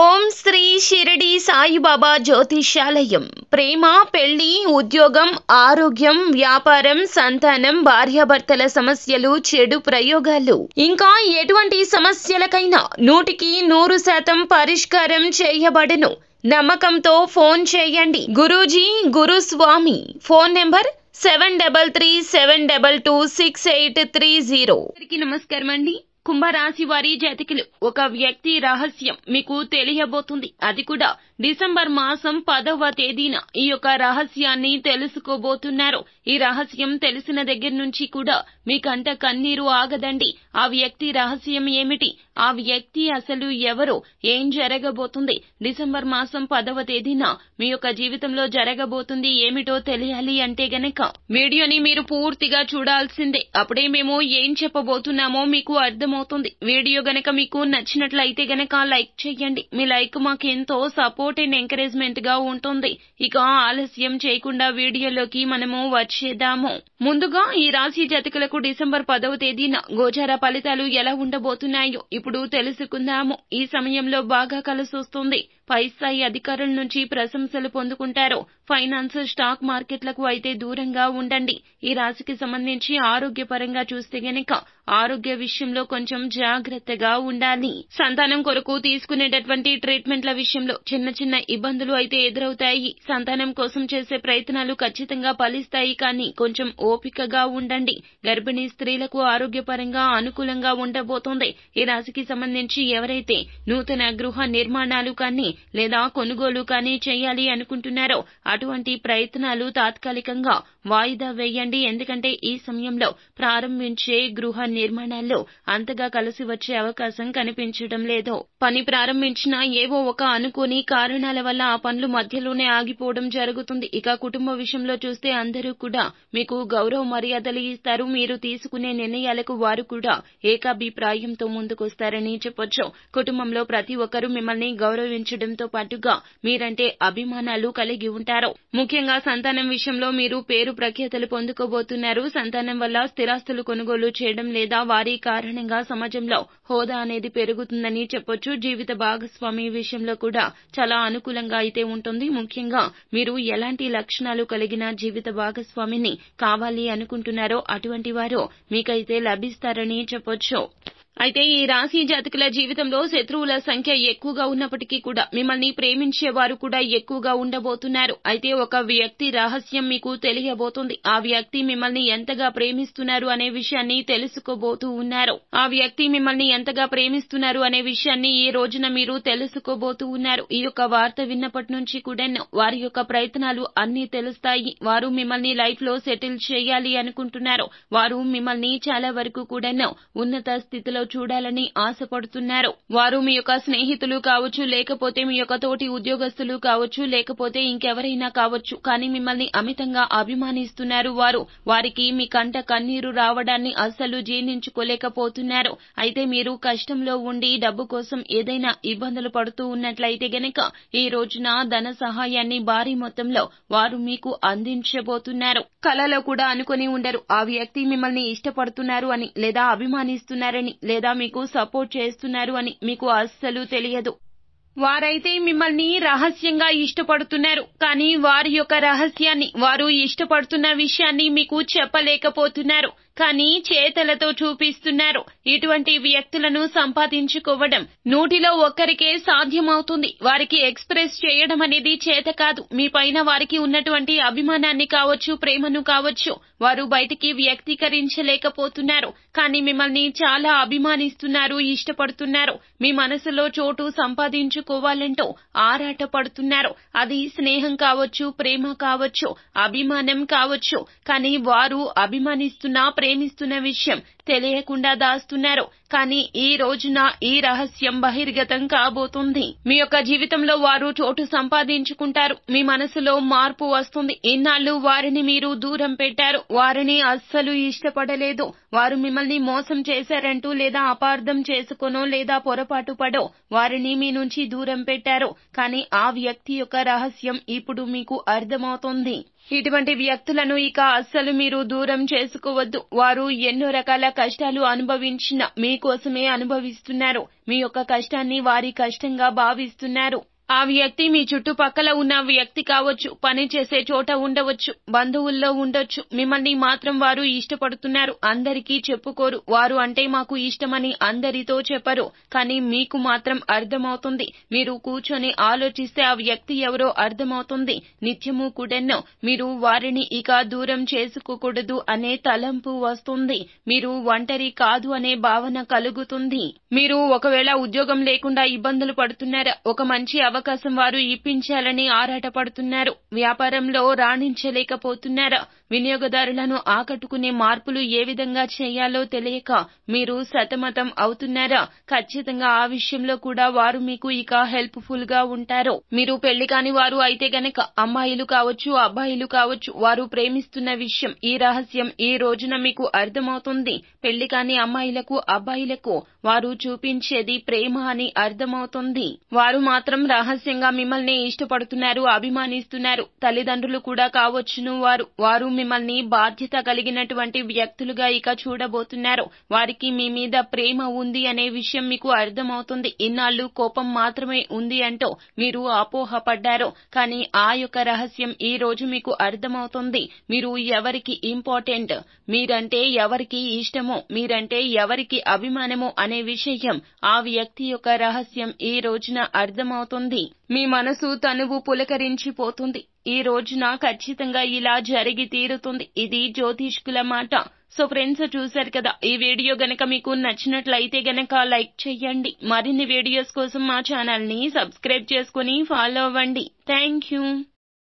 ఓం శ్రీ షిరిడి సాయిబాబా జ్యోతిష్యాలయం. ప్రేమ, పెళ్లి, ఉద్యోగం, ఆరోగ్యం, వ్యాపారం, సంతానం, భార్యాభర్తల సమస్యలు, చెడు ప్రయోగాలు, ఇంకా ఎటువంటి సమస్యలకైనా 100% పరిష్కారం చేయబడును. నమ్మకంతో ఫోన్ చేయండి. గురూజీ గురుస్వామి. Phone number 7377226830. నమస్కారం అండి. కుంభరాశి వారి జాతకులు, ఒక వ్యక్తి రహస్యం మీకు తెలియబోతుంది. అది కూడా డిసెంబర్ మాసం 10వ తేదీన ఈ యొక్క రహస్యాన్ని తెలుసుకోబోతున్నారు. ఈ రహస్యం తెలిసిన దగ్గర నుంచి కూడా మీ కంట కన్నీరు ఆగదండి. ఆ వ్యక్తి రహస్యం ఏమిటి, ఆ వ్యక్తి అసలు ఎవరు, ఏం జరగబోతుంది, డిసెంబర్ మాసం 10వ తేదీన మీ యొక్క జీవితంలో జరగబోతుంది ఏమిటో తెలియాలి అంటే గనక వీడియోని మీరు పూర్తిగా చూడాల్సిందే. అప్పుడే మేము ఏం చెప్పబోతున్నామో మీకు అర్థమవుతుంది. వీడియో గనక మీకు నచ్చినట్లయితే గనక లైక్ చేయండి. మీ లైక్ మాకు ఎంతో సపోర్ట్ అండ్ ఎంకరేజ్మెంట్ గా ఉంటుంది. ఇక ఆలస్యం చేయకుండా వీడియోలోకి మనము వచ్చేద్దాము. ముందుగా ఈ రాశి జాతకులకు డిసెంబర్ 10వ తేదీన గోచార ఫలితాలు ఎలా ఉండబోతున్నాయో ఇప్పుడు తెలుసుకుందాము. ఈ సమయంలో బాగా కలిసొస్తుంది. పై స్థాయి అధికారుల నుంచి ప్రశంసలు పొందుకుంటారు. ఫైనాన్స్, స్టాక్ మార్కెట్లకు అయితే దూరంగా ఉండండి. ఈ రాశికి సంబంధించి ఆరోగ్యపరంగా చూస్తే గనక ఆరోగ్య విషయంలో కొంచెం జాగ్రత్తగా ఉండాలి. సంతానం కొరకు తీసుకునేటటువంటి ట్రీట్మెంట్ల విషయంలో చిన్న చిన్న ఇబ్బందులు అయితే ఎదురవుతాయి. సంతానం కోసం చేసే ప్రయత్నాలు ఖచ్చితంగా ఫలిస్తాయి, కానీ కొంచెం ఓపికగా ఉండండి. గర్భిణీ స్త్రీలకు ఆరోగ్యపరంగా అనుకూలంగా ఉండబోతోంది. ఈ రాశికి సంబంధించి ఎవరైతే నూతన గృహ నిర్మాణాలు కానీ లేదా కొనుగోలు కానీ చేయాలి అనుకుంటున్నారో అటువంటి ప్రయత్నాలు తాత్కాలికంగా వాయిదా వేయండి. ఎందుకంటే ఈ సమయంలో ప్రారంభించే గృహ నిర్మాణాల్లో అంతగా కలిసి వచ్చే అవకాశం కనిపించడం లేదు. పని ప్రారంభించినా ఏవో ఒక అనుకోని కారణాల వల్ల ఆ పనులు మధ్యలోనే ఆగిపోవడం జరుగుతుంది. ఇక కుటుంబ విషయంలో చూస్తే అందరూ కూడా మీకు గౌరవ మర్యాదలు ఇస్తారు. మీరు తీసుకునే నిర్ణయాలకు వారు కూడా ఏకాభిప్రాయంతో ముందుకొస్తారని చెప్పొచ్చు. కుటుంబంలో ప్రతి ఒక్కరూ మిమ్మల్ని గౌరవించడంతో పాటుగా మీరంటే అభిమానాలు కలిగి ఉంటారు. ముఖ్యంగా సంతానం విషయంలో మీరు పేరు ప్రఖ్యాతలు పొందుకోబోతున్నారు. సంతానం వల్ల స్థిరాస్తులు కొనుగోలు చేయడం లేదా వారి కారణంగా సమాజంలో హోదా అనేది పెరుగుతుందని చెప్పొచ్చు. జీవిత భాగస్వామి విషయంలో కూడా చాలా అనుకూలంగా అయితే ఉంటుంది. ముఖ్యంగా మీరు ఎలాంటి లక్షణాలు కలిగిన జీవిత భాగస్వామిని కావాలి అనుకుంటున్నారో అటువంటి వారు మీకైతే లభిస్తారని చెప్పొచ్చు. అయితే ఈ రాశి జాతకుల జీవితంలో శత్రువుల సంఖ్య ఎక్కువగా ఉన్నప్పటికీ కూడా మిమ్మల్ని ప్రేమించేవారు కూడా ఎక్కువగా ఉండబోతున్నారు. అయితే ఒక వ్యక్తి రహస్యం మీకు తెలియబోతుంది. ఆ వ్యక్తి మిమ్మల్ని ఎంతగా ప్రేమిస్తున్నారు అనే విషయాన్ని తెలుసుకోబోతూ ఉన్నారు. ఆ వ్యక్తి మిమ్మల్ని ఎంతగా ప్రేమిస్తున్నారు అనే విషయాన్ని ఈ రోజున మీరు తెలుసుకోబోతూ ఉన్నారు. ఈ యొక్క వార్త విన్నప్పటి నుంచి కూడా వారి యొక్క ప్రయత్నాలు అన్ని తెలుస్తాయి. వారు మిమ్మల్ని లైఫ్ లో సెటిల్ చేయాలి అనుకుంటున్నారు. వారు మిమ్మల్ని చాలా వరకు కూడా ఉన్నత స్థితిలో చూడాలని ఆశపడుతున్నారు. వారు మీ యొక్క స్నేహితులు కావచ్చు, లేకపోతే మీ యొక్క తోటి ఉద్యోగస్తులు కావచ్చు, లేకపోతే ఇంకెవరైనా కావచ్చు, కానీ మిమ్మల్ని అమితంగా అభిమానిస్తున్నారు. వారికి మీ కంట కన్నీరు రావడాన్ని అస్సలు జీర్ణించుకోలేకపోతున్నారు. అయితే మీరు కష్టంలో ఉండి డబ్బు కోసం ఏదైనా ఇబ్బందులు పడుతూ ఉన్నట్లయితే గనక ఈ రోజున ధన సహాయాన్ని భారీ మొత్తంలో వారు మీకు అందించబోతున్నారు. కలలో కూడా అనుకుని ఉండరు ఆ వ్యక్తి మిమ్మల్ని ఇష్టపడుతున్నారు అని, లేదా అభిమానిస్తున్నారని, లేదా మీకు సపోర్ట్ చేస్తున్నారు అని మీకు అస్సలు తెలియదు. వారైతే మిమ్మల్ని రహస్యంగా ఇష్టపడుతున్నారు, కానీ వారి యొక్క రహస్యాన్ని, వారు ఇష్టపడుతున్న విషయాన్ని మీకు చెప్పలేకపోతున్నారు, కానీ చేతలతో చూపిస్తున్నారు. ఇటువంటి వ్యక్తులను సంపాదించుకోవడం 100లో ఒక్కరికే సాధ్యమవుతుంది. వారికి ఎక్స్ప్రెస్ చేయడం అనేది చేత కాదు. మీ పైన వారికి ఉన్నటువంటి అభిమానాన్ని కావచ్చు, ప్రేమను కావచ్చు, వారు బయటికి వ్యక్తీకరించలేకపోతున్నారు. కానీ మిమ్మల్ని చాలా అభిమానిస్తున్నారు, ఇష్టపడుతున్నారు. మీ మనసులో చోటు సంపాదించుకోవాలంటూ ఆరాట పడుతున్నారు. అది స్నేహం కావచ్చు, ప్రేమ కావచ్చు, అభిమానం కావచ్చు, కానీ వారు అభిమానిస్తున్న, ప్రేమిస్తున్న విషయం తెలియకుండా దాస్తున్నారు. కానీ ఈ రోజున ఈ రహస్యం బహిర్గతం కాబోతుంది. మీ యొక్క జీవితంలో వారు చోటు సంపాదించుకుంటారు. మీ మనసులో మార్పు వస్తుంది. ఇన్నాళ్ళు వారిని మీరు దూరం పెట్టారు. వారిని అస్సలు ఇష్టపడలేదు. వారు మిమ్మల్ని మోసం చేశారంటూ, లేదా అపార్థం చేసుకొనో, లేదా పొరపాటు పడో వారిని మీ నుంచి దూరం పెట్టారు. కానీ ఆ వ్యక్తి యొక్క రహస్యం ఇప్పుడు మీకు అర్థమవుతుంది. ఇటువంటి వ్యక్తులను ఇక అస్సలు మీరు దూరం చేసుకోవద్దు. వారు ఎన్నో రకాల కష్టాలు అనుభవించిన మీకోసమే అనుభవిస్తున్నారు. మీ యొక్క కష్టాన్ని వారి కష్టంగా భావిస్తున్నారు. ఆ వ్యక్తి మీ చుట్టుపక్కల ఉన్న వ్యక్తి కావచ్చు, పని చేసే చోట ఉండవచ్చు, బంధువుల్లో ఉండొచ్చు. మిమ్మల్ని మాత్రం వారు ఇష్టపడుతున్నారు. అందరికీ చెప్పుకోరు. వారు అంటే మాకు ఇష్టమని అందరితో చెప్పరు. కానీ మీకు మాత్రం అర్థమవుతుంది. మీరు కూర్చొని ఆలోచిస్తే ఆ వ్యక్తి ఎవరో అర్థమవుతుంది. నిత్యము కూడాను మీరు వారిని ఇక దూరం చేసుకోకూడదు అనే తలంపు వస్తుంది. మీరు ఒంటరి కాదు అనే భావన కలుగుతుంది. మీరు ఒకవేళ ఉద్యోగం లేకుండా ఇబ్బందులు పడుతున్నారా? ఒక మంచి అవకాశం వారు ఇప్పించాలని ఆరాటపడుతున్నారు. వ్యాపారంలో రాణించలేకపోతున్నారా? వినియోగదారులను ఆకట్టుకునే మార్పులు ఏ విధంగా చేయాలో తెలియక మీరు సతమతం అవుతున్నారా? ఖచ్చితంగా ఆ విషయంలో కూడా వారు మీకు ఇక హెల్ప్ఫుల్ గా ఉంటారు. మీరు పెళ్లి కాని వారు అయితే గనక అమ్మాయిలు కావచ్చు, అబ్బాయిలు కావచ్చు, వారు ప్రేమిస్తున్న విషయం, ఈ రహస్యం ఈ రోజున మీకు అర్థమవుతుంది. పెళ్లి కాని అమ్మాయిలకు, అబ్బాయిలకు వారు చూపించేది ప్రేమ అని అర్థమవుతుంది. వారు మాత్రం రహస్యంగా మిమ్మల్ని ఇష్టపడుతున్నారు, అభిమానిస్తున్నారు. తల్లిదండ్రులు కూడా కావచ్చును. వారు మిమ్మల్ని బాధ్యత కలిగినటువంటి వ్యక్తులుగా ఇక చూడబోతున్నారు. వారికి మీ మీద ప్రేమ ఉంది అనే విషయం మీకు అర్థమవుతుంది. ఇన్నాళ్లు కోపం మాత్రమే ఉంది అంటూ మీరు అపోహపడ్డారు. కానీ ఆ యొక్క రహస్యం ఈ రోజు మీకు అర్థమవుతుంది. మీరు ఎవరికి ఇంపార్టెంట్, మీరంటే ఎవరికి ఇష్టమో, మీరంటే ఎవరికి అభిమానమో అనే విషయం ఆ వ్యక్తి యొక్క రహస్యం ఈ రోజున అర్థమవుతుంది. మీ మనసు తనువు పులకరించిపోతుంది. ఈ రోజున ఖచ్చితంగా ఇలా జరిగి తీరుతుంది. ఇది జ్యోతిష్కుల మాట. సో ఫ్రెండ్స్, చూశారు కదా. ఈ వీడియో గనక మీకు నచ్చినట్లయితే గనక లైక్ చేయండి. మరిన్ని వీడియోస్ కోసం మా ఛానల్ ని సబ్స్క్రైబ్ చేసుకుని ఫాలో అవ్వండి. Thank you.